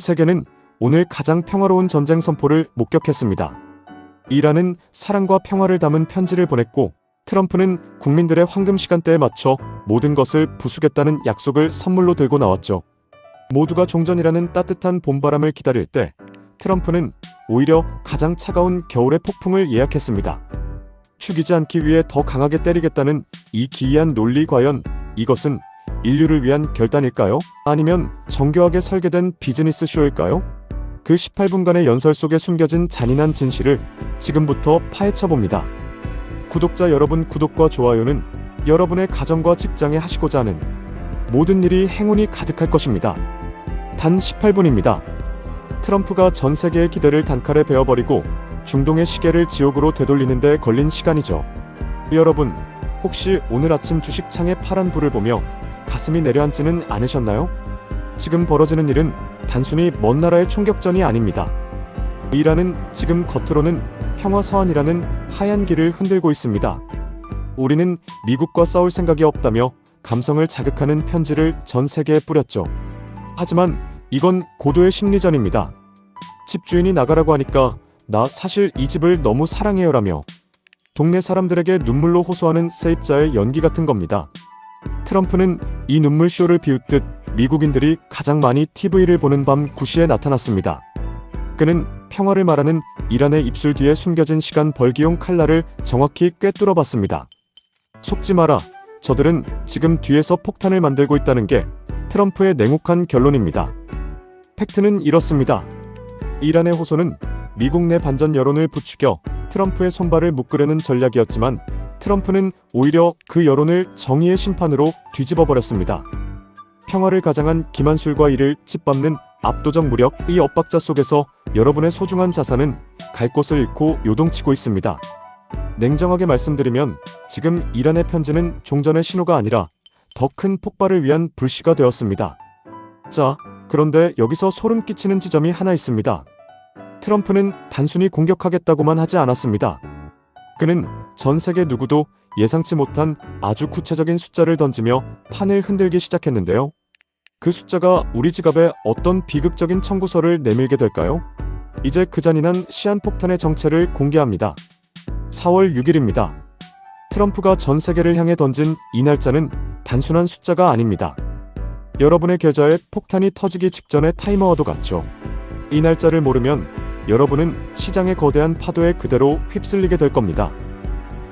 세계는 오늘 가장 평화로운 전쟁 선포를 목격했습니다. 이란은 사랑과 평화를 담은 편지를 보냈고, 트럼프는 국민들의 황금 시간대에 맞춰 모든 것을 부수겠다는 약속을 선물로 들고 나왔죠. 모두가 종전이라는 따뜻한 봄바람을 기다릴 때 트럼프는 오히려 가장 차가운 겨울의 폭풍을 예약했습니다. 죽이지 않기 위해 더 강하게 때리겠다는 이 기이한 논리, 과연 이것은 인류를 위한 결단일까요? 아니면 정교하게 설계된 비즈니스 쇼일까요? 그 18분간의 연설 속에 숨겨진 잔인한 진실을 지금부터 파헤쳐봅니다. 구독자 여러분, 구독과 좋아요는 여러분의 가정과 직장에 하시고자 하는 모든 일이 행운이 가득할 것입니다. 단 18분입니다. 트럼프가 전 세계의 기대를 단칼에 베어버리고 중동의 시계를 지옥으로 되돌리는 데 걸린 시간이죠. 여러분, 혹시 오늘 아침 주식창에 파란 불을 보며 가슴이 내려앉지는 않으셨나요? 지금 벌어지는 일은 단순히 먼 나라의 총격전이 아닙니다. 이란은 지금 겉으로는 평화서한이라는 하얀 길을 흔들고 있습니다. 우리는 미국과 싸울 생각이 없다며 감성을 자극하는 편지를 전 세계에 뿌렸죠. 하지만 이건 고도의 심리전입니다. 집주인이 나가라고 하니까 나 사실 이 집을 너무 사랑해요라며 동네 사람들에게 눈물로 호소하는 세입자의 연기 같은 겁니다. 트럼프는 이 눈물쇼를 비웃듯 미국인들이 가장 많이 TV를 보는 밤 9시에 나타났습니다. 그는 평화를 말하는 이란의 입술 뒤에 숨겨진 시간 벌기용 칼날을 정확히 꿰뚫어봤습니다. 속지 마라. 저들은 지금 뒤에서 폭탄을 만들고 있다는 게 트럼프의 냉혹한 결론입니다. 팩트는 이렇습니다. 이란의 호소는 미국 내 반전 여론을 부추겨 트럼프의 손발을 묶으려는 전략이었지만 트럼프는 오히려 그 여론을 정의의 심판으로 뒤집어버렸습니다. 평화를 가장한 기만술과 이를 짓밟는 압도적 무력, 이 엇박자 속에서 여러분의 소중한 자산은 갈 곳을 잃고 요동치고 있습니다. 냉정하게 말씀드리면 지금 이란의 편지는 종전의 신호가 아니라 더 큰 폭발을 위한 불씨가 되었습니다. 자, 그런데 여기서 소름 끼치는 지점이 하나 있습니다. 트럼프는 단순히 공격하겠다고만 하지 않았습니다. 그는 전 세계 누구도 예상치 못한 아주 구체적인 숫자를 던지며 판을 흔들기 시작했는데요. 그 숫자가 우리 지갑에 어떤 비극적인 청구서를 내밀게 될까요? 이제 그 잔인한 시한폭탄의 정체를 공개합니다. 4월 6일입니다. 트럼프가 전 세계를 향해 던진 이 날짜는 단순한 숫자가 아닙니다. 여러분의 계좌에 폭탄이 터지기 직전의 타이머와도 같죠. 이 날짜를 모르면 여러분은 시장의 거대한 파도에 그대로 휩쓸리게 될 겁니다.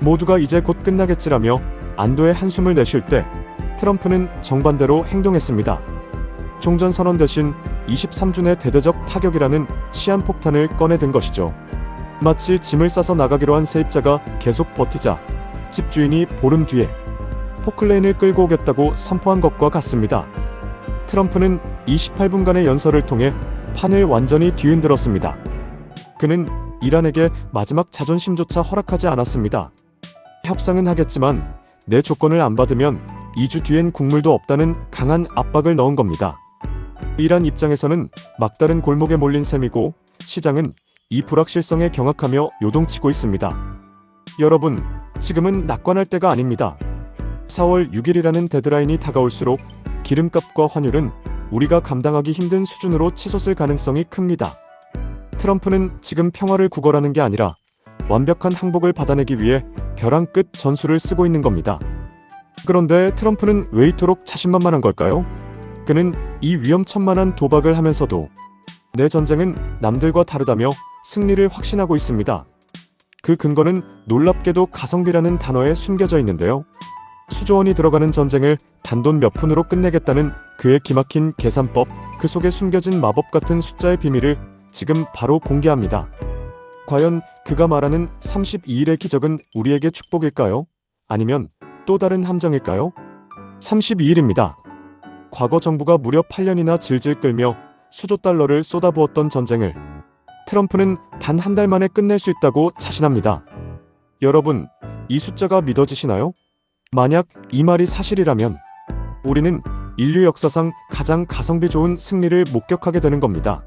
모두가 이제 곧 끝나겠지라며 안도의 한숨을 내쉴 때 트럼프는 정반대로 행동했습니다. 종전선언 대신 23주 내 대대적 타격이라는 시한폭탄을 꺼내든 것이죠. 마치 짐을 싸서 나가기로 한 세입자가 계속 버티자 집주인이 보름 뒤에 포클레인을 끌고 오겠다고 선포한 것과 같습니다. 트럼프는 28분간의 연설을 통해 판을 완전히 뒤흔들었습니다. 그는 이란에게 마지막 자존심조차 허락하지 않았습니다. 협상은 하겠지만 내 조건을 안 받으면 2주 뒤엔 국물도 없다는 강한 압박을 넣은 겁니다. 이란 입장에서는 막다른 골목에 몰린 셈이고 시장은 이 불확실성에 경악하며 요동치고 있습니다. 여러분, 지금은 낙관할 때가 아닙니다. 4월 6일이라는 데드라인이 다가올수록 기름값과 환율은 우리가 감당하기 힘든 수준으로 치솟을 가능성이 큽니다. 트럼프는 지금 평화를 구걸하는 게 아니라 완벽한 항복을 받아내기 위해 벼랑 끝 전술을 쓰고 있는 겁니다. 그런데 트럼프는 왜 이토록 자신만만한 걸까요? 그는 이 위험천만한 도박을 하면서도 내 전쟁은 남들과 다르다며 승리를 확신하고 있습니다. 그 근거는 놀랍게도 가성비라는 단어에 숨겨져 있는데요. 수조 원이 들어가는 전쟁을 단돈 몇 푼으로 끝내겠다는 그의 기막힌 계산법, 그 속에 숨겨진 마법 같은 숫자의 비밀을 지금 바로 공개합니다. 과연 그가 말하는 32일의 기적은 우리에게 축복일까요? 아니면 또 다른 함정일까요? 32일입니다. 과거 정부가 무려 8년이나 질질 끌며 수조 달러를 쏟아부었던 전쟁을 트럼프는 단 한 달 만에 끝낼 수 있다고 자신합니다. 여러분, 이 숫자가 믿어지시나요? 만약 이 말이 사실이라면 우리는 인류 역사상 가장 가성비 좋은 승리를 목격하게 되는 겁니다.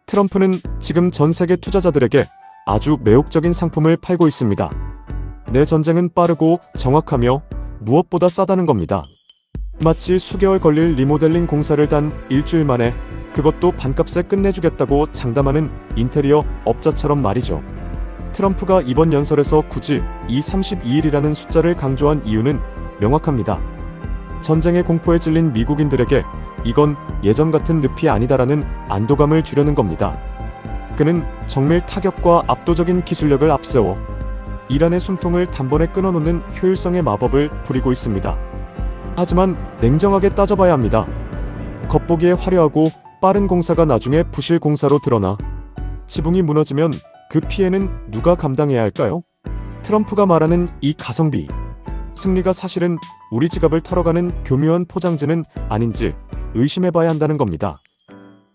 트럼프는 지금 전 세계 투자자들에게 아주 매혹적인 상품을 팔고 있습니다. 내 전쟁은 빠르고 정확하며 무엇보다 싸다는 겁니다. 마치 수개월 걸릴 리모델링 공사를 단 일주일 만에 그것도 반값에 끝내주겠다고 장담하는 인테리어 업자처럼 말이죠. 트럼프가 이번 연설에서 굳이 이 32일이라는 숫자를 강조한 이유는 명확합니다. 전쟁의 공포에 질린 미국인들에게 이건 예전 같은 늪이 아니다라는 안도감을 주려는 겁니다. 그는 정밀 타격과 압도적인 기술력을 앞세워 이란의 숨통을 단번에 끊어놓는 효율성의 마법을 부리고 있습니다. 하지만 냉정하게 따져봐야 합니다. 겉보기에 화려하고 빠른 공사가 나중에 부실 공사로 드러나 지붕이 무너지면 그 피해는 누가 감당해야 할까요? 트럼프가 말하는 이 가성비, 승리가 사실은 우리 지갑을 털어가는 교묘한 포장지는 아닌지 의심해봐야 한다는 겁니다.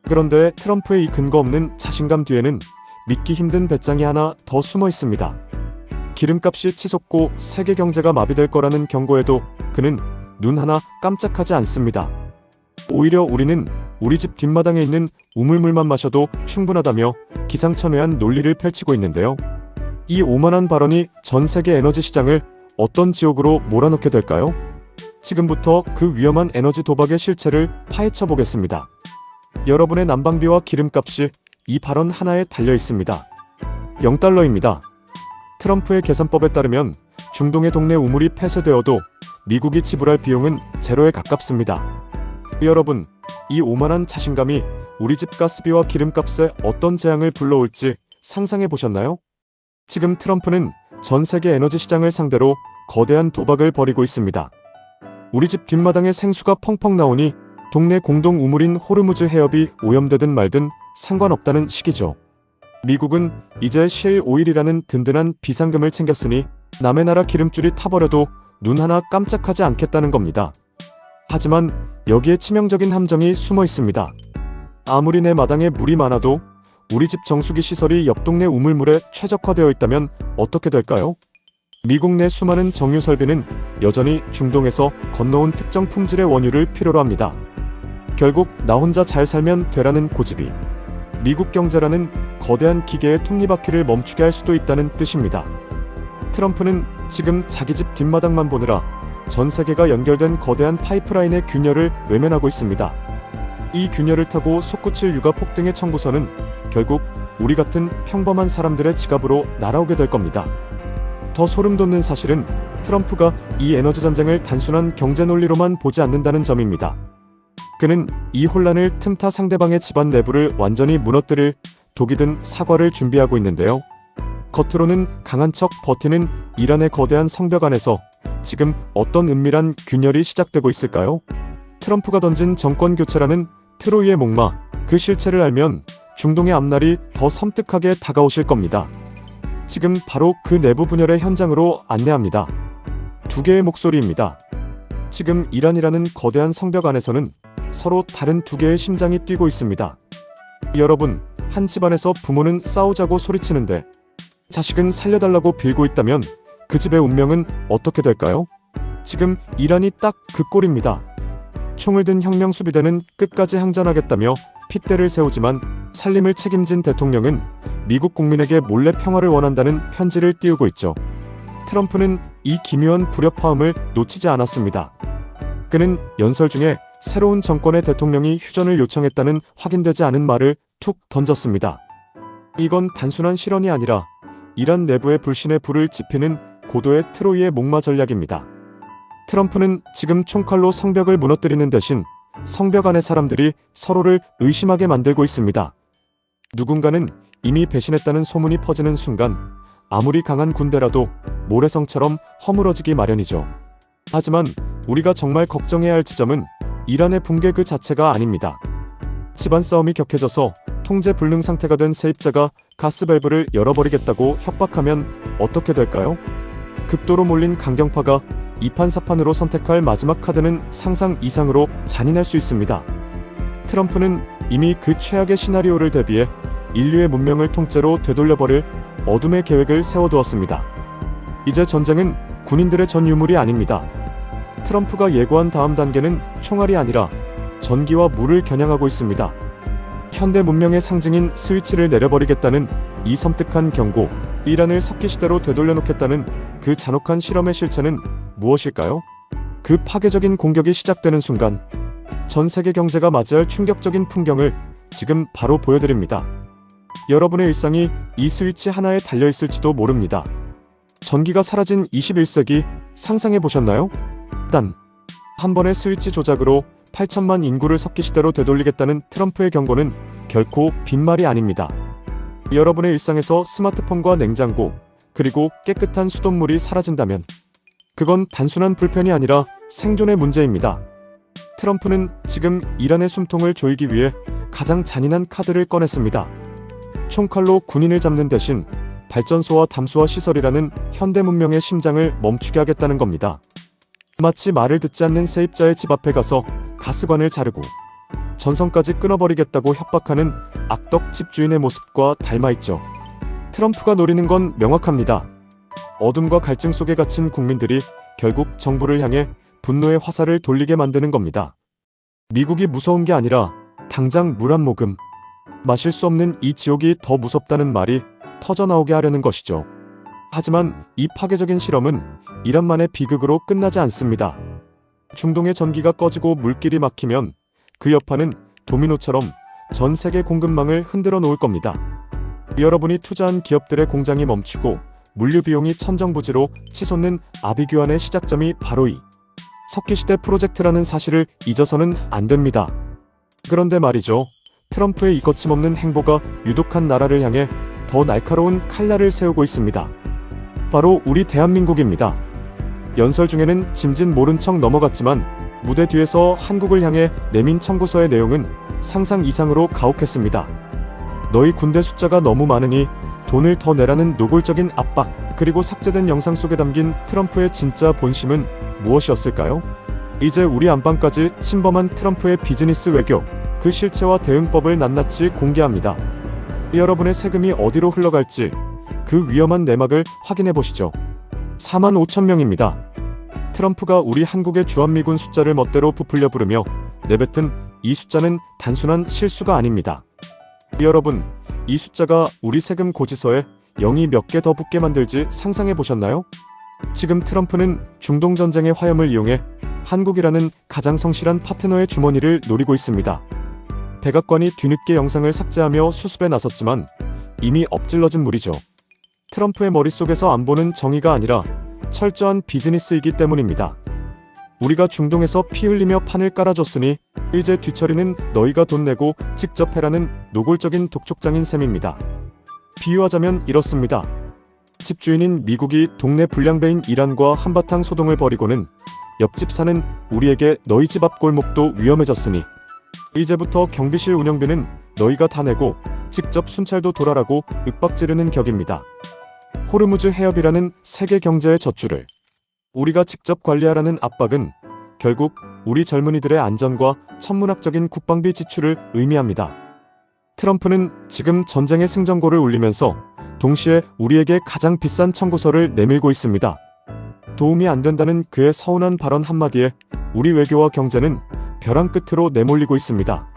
그런데 트럼프의 이 근거 없는 자신감 뒤에는 믿기 힘든 배짱이 하나 더 숨어 있습니다. 기름값이 치솟고 세계 경제가 마비될 거라는 경고에도 그는 눈 하나 깜짝하지 않습니다. 오히려 우리는 우리 집 뒷마당에 있는 우물물만 마셔도 충분하다며 기상천외한 논리를 펼치고 있는데요. 이 오만한 발언이 전 세계 에너지 시장을 어떤 지옥으로 몰아넣게 될까요? 지금부터 그 위험한 에너지 도박의 실체를 파헤쳐 보겠습니다. 여러분의 난방비와 기름값이 이 발언 하나에 달려 있습니다. 0달러입니다. 트럼프의 계산법에 따르면 중동의 동네 우물이 폐쇄되어도 미국이 지불할 비용은 제로에 가깝습니다. 여러분, 이 오만한 자신감이 우리 집 가스비와 기름값에 어떤 재앙을 불러올지 상상해 보셨나요? 지금 트럼프는 전 세계 에너지 시장을 상대로 거대한 도박을 벌이고 있습니다. 우리 집 뒷마당에 생수가 펑펑 나오니 동네 공동 우물인 호르무즈 해협이 오염되든 말든 상관없다는 식이죠. 미국은 이제 셰일 오일이라는 든든한 비상금을 챙겼으니 남의 나라 기름줄이 타버려도 눈 하나 깜짝하지 않겠다는 겁니다. 하지만 여기에 치명적인 함정이 숨어 있습니다. 아무리 내 마당에 물이 많아도 우리 집 정수기 시설이 옆 동네 우물물에 최적화되어 있다면 어떻게 될까요? 미국 내 수많은 정유 설비는 여전히 중동에서 건너온 특정 품질의 원유를 필요로 합니다. 결국 나 혼자 잘 살면 되라는 고집이 미국 경제라는 거대한 기계의 톱니바퀴를 멈추게 할 수도 있다는 뜻입니다. 트럼프는 지금 자기 집 뒷마당만 보느라 전 세계가 연결된 거대한 파이프라인의 균열을 외면하고 있습니다. 이 균열을 타고 솟구칠 유가 폭등의 청구서는 결국 우리 같은 평범한 사람들의 지갑으로 날아오게 될 겁니다. 더 소름 돋는 사실은 트럼프가 이 에너지 전쟁을 단순한 경제 논리로만 보지 않는다는 점입니다. 그는 이 혼란을 틈타 상대방의 집안 내부를 완전히 무너뜨릴 독이 든 사과를 준비하고 있는데요. 겉으로는 강한 척 버티는 이란의 거대한 성벽 안에서 지금 어떤 은밀한 균열이 시작되고 있을까요? 트럼프가 던진 정권 교체라는 트로이의 목마, 그 실체를 알면 중동의 앞날이 더 섬뜩하게 다가오실 겁니다. 지금 바로 그 내부 분열의 현장으로 안내합니다. 두 개의 목소리입니다. 지금 이란이라는 거대한 성벽 안에서는 서로 다른 두 개의 심장이 뛰고 있습니다. 여러분, 한 집안에서 부모는 싸우자고 소리치는데 자식은 살려달라고 빌고 있다면 그 집의 운명은 어떻게 될까요? 지금 이란이 딱 그 꼴입니다. 총을 든 혁명 수비대는 끝까지 항전하겠다며 핏대를 세우지만 살림을 책임진 대통령은 미국 국민에게 몰래 평화를 원한다는 편지를 띄우고 있죠. 트럼프는 이 기묘한 불협화음을 놓치지 않았습니다. 그는 연설 중에 새로운 정권의 대통령이 휴전을 요청했다는 확인되지 않은 말을 툭 던졌습니다. 이건 단순한 실언이 아니라 이란 내부의 불신의 불을 지피는 고도의 트로이의 목마 전략입니다. 트럼프는 지금 총칼로 성벽을 무너뜨리는 대신 성벽 안의 사람들이 서로를 의심하게 만들고 있습니다. 누군가는 이미 배신했다는 소문이 퍼지는 순간 아무리 강한 군대라도 모래성처럼 허물어지기 마련이죠. 하지만 우리가 정말 걱정해야 할 지점은 이란의 붕괴 그 자체가 아닙니다. 집안 싸움이 격해져서 통제 불능 상태가 된 세입자가 가스밸브를 열어버리겠다고 협박하면 어떻게 될까요? 극도로 몰린 강경파가 이판사판으로 선택할 마지막 카드는 상상 이상으로 잔인할 수 있습니다. 트럼프는 이미 그 최악의 시나리오를 대비해 인류의 문명을 통째로 되돌려버릴 어둠의 계획을 세워두었습니다. 이제 전쟁은 군인들의 전 유물이 아닙니다. 트럼프가 예고한 다음 단계는 총알이 아니라 전기와 물을 겨냥하고 있습니다. 현대 문명의 상징인 스위치를 내려버리겠다는 이 섬뜩한 경고, 이란을 석기시대로 되돌려놓겠다는 그 잔혹한 실험의 실체는 무엇일까요? 그 파괴적인 공격이 시작되는 순간 전 세계 경제가 맞이할 충격적인 풍경을 지금 바로 보여드립니다. 여러분의 일상이 이 스위치 하나에 달려있을지도 모릅니다. 전기가 사라진 21세기 상상해 보셨나요? 단 한 번의 스위치 조작으로 8천만 인구를 석기 시대로 되돌리겠다는 트럼프의 경고는 결코 빈말이 아닙니다. 여러분의 일상에서 스마트폰과 냉장고, 그리고 깨끗한 수돗물이 사라진다면 그건 단순한 불편이 아니라 생존의 문제입니다. 트럼프는 지금 이란의 숨통을 조이기 위해 가장 잔인한 카드를 꺼냈습니다. 총칼로 군인을 잡는 대신 발전소와 담수화 시설이라는 현대 문명의 심장을 멈추게 하겠다는 겁니다. 마치 말을 듣지 않는 세입자의 집 앞에 가서 가스관을 자르고 전선까지 끊어버리겠다고 협박하는 악덕 집주인의 모습과 닮아있죠. 트럼프가 노리는 건 명확합니다. 어둠과 갈증 속에 갇힌 국민들이 결국 정부를 향해 분노의 화살을 돌리게 만드는 겁니다. 미국이 무서운 게 아니라 당장 물 한 모금 마실 수 없는 이 지옥이 더 무섭다는 말이 터져나오게 하려는 것이죠. 하지만 이 파괴적인 실험은 이란만의 비극으로 끝나지 않습니다. 중동의 전기가 꺼지고 물길이 막히면 그 여파는 도미노처럼 전 세계 공급망을 흔들어 놓을 겁니다. 여러분이 투자한 기업들의 공장이 멈추고 물류 비용이 천정부지로 치솟는 아비규환의 시작점이 바로 이 석기시대 프로젝트라는 사실을 잊어서는 안 됩니다. 그런데 말이죠. 트럼프의 이 거침없는 행보가 유독한 나라를 향해 더 날카로운 칼날을 세우고 있습니다. 바로 우리 대한민국입니다. 연설 중에는 짐짓 모른 척 넘어갔지만 무대 뒤에서 한국을 향해 내민 청구서의 내용은 상상 이상으로 가혹했습니다. 너희 군대 숫자가 너무 많으니 돈을 더 내라는 노골적인 압박, 그리고 삭제된 영상 속에 담긴 트럼프의 진짜 본심은 무엇이었을까요? 이제 우리 안방까지 침범한 트럼프의 비즈니스 외교, 그 실체와 대응법을 낱낱이 공개합니다. 여러분의 세금이 어디로 흘러갈지 그 위험한 내막을 확인해 보시죠. 4만 5천 명입니다. 트럼프가 우리 한국의 주한미군 숫자를 멋대로 부풀려 부르며 내뱉은 이 숫자는 단순한 실수가 아닙니다. 여러분, 이 숫자가 우리 세금 고지서에 0이 몇 개 더 붙게 만들지 상상해 보셨나요? 지금 트럼프는 중동 전쟁의 화염을 이용해 한국이라는 가장 성실한 파트너의 주머니를 노리고 있습니다. 백악관이 뒤늦게 영상을 삭제하며 수습에 나섰지만 이미 엎질러진 물이죠. 트럼프의 머릿속에서 안보는 정의가 아니라 철저한 비즈니스이기 때문입니다. 우리가 중동에서 피 흘리며 판을 깔아줬으니 이제 뒤처리는 너희가 돈 내고 직접 해라는 노골적인 독촉장인 셈입니다. 비유하자면 이렇습니다. 집주인인 미국이 동네 불량배인 이란과 한바탕 소동을 벌이고는 옆집 사는 우리에게 너희 집 앞 골목도 위험해졌으니 이제부터 경비실 운영비는 너희가 다 내고 직접 순찰도 돌아라고 윽박 지르는 격입니다. 호르무즈 해협이라는 세계 경제의 젖줄을 우리가 직접 관리하라는 압박은 결국 우리 젊은이들의 안전과 천문학적인 국방비 지출을 의미합니다. 트럼프는 지금 전쟁의 승전고를 울리면서 동시에 우리에게 가장 비싼 청구서를 내밀고 있습니다. 도움이 안 된다는 그의 서운한 발언 한마디에 우리 외교와 경제는 벼랑 끝으로 내몰리고 있습니다.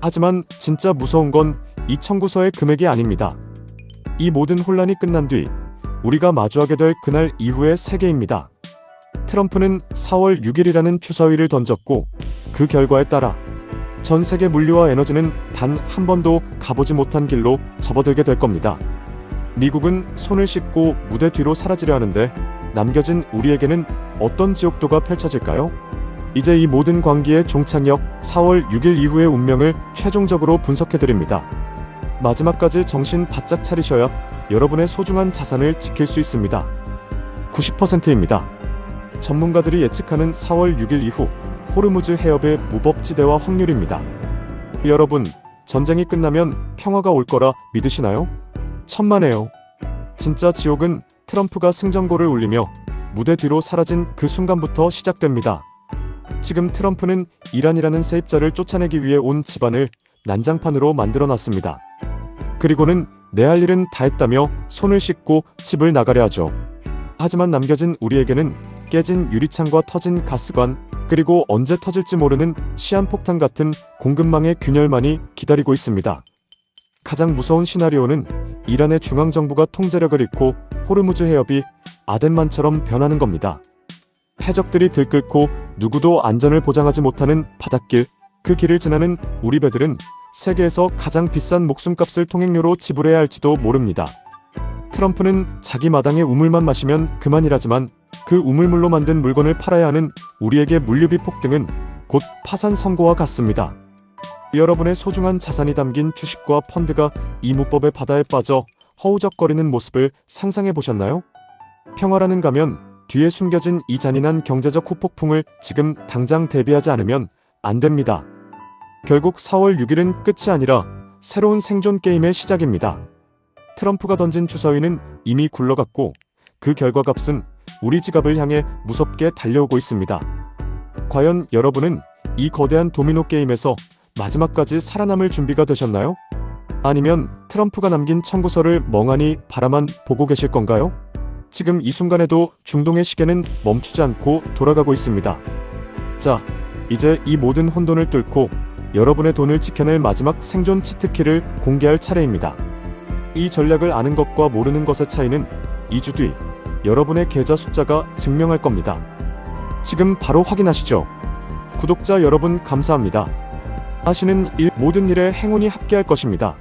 하지만 진짜 무서운 건 이 청구서의 금액이 아닙니다. 이 모든 혼란이 끝난 뒤 우리가 마주하게 될 그날 이후의 세계입니다. 트럼프는 4월 6일이라는 주사위를 던졌고 그 결과에 따라 전 세계 물류와 에너지는 단 한 번도 가보지 못한 길로 접어들게 될 겁니다. 미국은 손을 씻고 무대 뒤로 사라지려 하는데 남겨진 우리에게는 어떤 지옥도가 펼쳐질까요? 이제 이 모든 광기의 종착역 4월 6일 이후의 운명을 최종적으로 분석해드립니다. 마지막까지 정신 바짝 차리셔야 여러분의 소중한 자산을 지킬 수 있습니다. 90%입니다. 전문가들이 예측하는 4월 6일 이후 호르무즈 해협의 무법지대화 확률입니다. 여러분, 전쟁이 끝나면 평화가 올 거라 믿으시나요? 천만에요. 진짜 지옥은 트럼프가 승전고를 울리며 무대 뒤로 사라진 그 순간부터 시작됩니다. 지금 트럼프는 이란이라는 세입자를 쫓아내기 위해 온 집안을 난장판으로 만들어놨습니다. 그리고는 내 할 일은 다 했다며 손을 씻고 집을 나가려 하죠. 하지만 남겨진 우리에게는 깨진 유리창과 터진 가스관, 그리고 언제 터질지 모르는 시한폭탄 같은 공급망의 균열만이 기다리고 있습니다. 가장 무서운 시나리오는 이란의 중앙정부가 통제력을 잃고 호르무즈 해협이 아덴만처럼 변하는 겁니다. 해적들이 들끓고 누구도 안전을 보장하지 못하는 바닷길, 그 길을 지나는 우리 배들은 세계에서 가장 비싼 목숨값을 통행료로 지불해야 할지도 모릅니다. 트럼프는 자기 마당의 우물만 마시면 그만이라지만 그 우물물로 만든 물건을 팔아야 하는 우리에게 물류비 폭등은 곧 파산 선고와 같습니다. 여러분의 소중한 자산이 담긴 주식과 펀드가 이 무법의 바다에 빠져 허우적거리는 모습을 상상해 보셨나요? 평화라는 가면 뒤에 숨겨진 이 잔인한 경제적 후폭풍을 지금 당장 대비하지 않으면 안 됩니다. 결국 4월 6일은 끝이 아니라 새로운 생존 게임의 시작입니다. 트럼프가 던진 주사위는 이미 굴러갔고 그 결과값은 우리 지갑을 향해 무섭게 달려오고 있습니다. 과연 여러분은 이 거대한 도미노 게임에서 마지막까지 살아남을 준비가 되셨나요? 아니면 트럼프가 남긴 청구서를 멍하니 바라만 보고 계실 건가요? 지금 이 순간에도 중동의 시계는 멈추지 않고 돌아가고 있습니다. 자, 이제 이 모든 혼돈을 뚫고 여러분의 돈을 지켜낼 마지막 생존 치트키를 공개할 차례입니다. 이 전략을 아는 것과 모르는 것의 차이는 2주 뒤 여러분의 계좌 숫자가 증명할 겁니다. 지금 바로 확인하시죠. 구독자 여러분 감사합니다. 하시는 일 모든 일에 행운이 함께할 것입니다.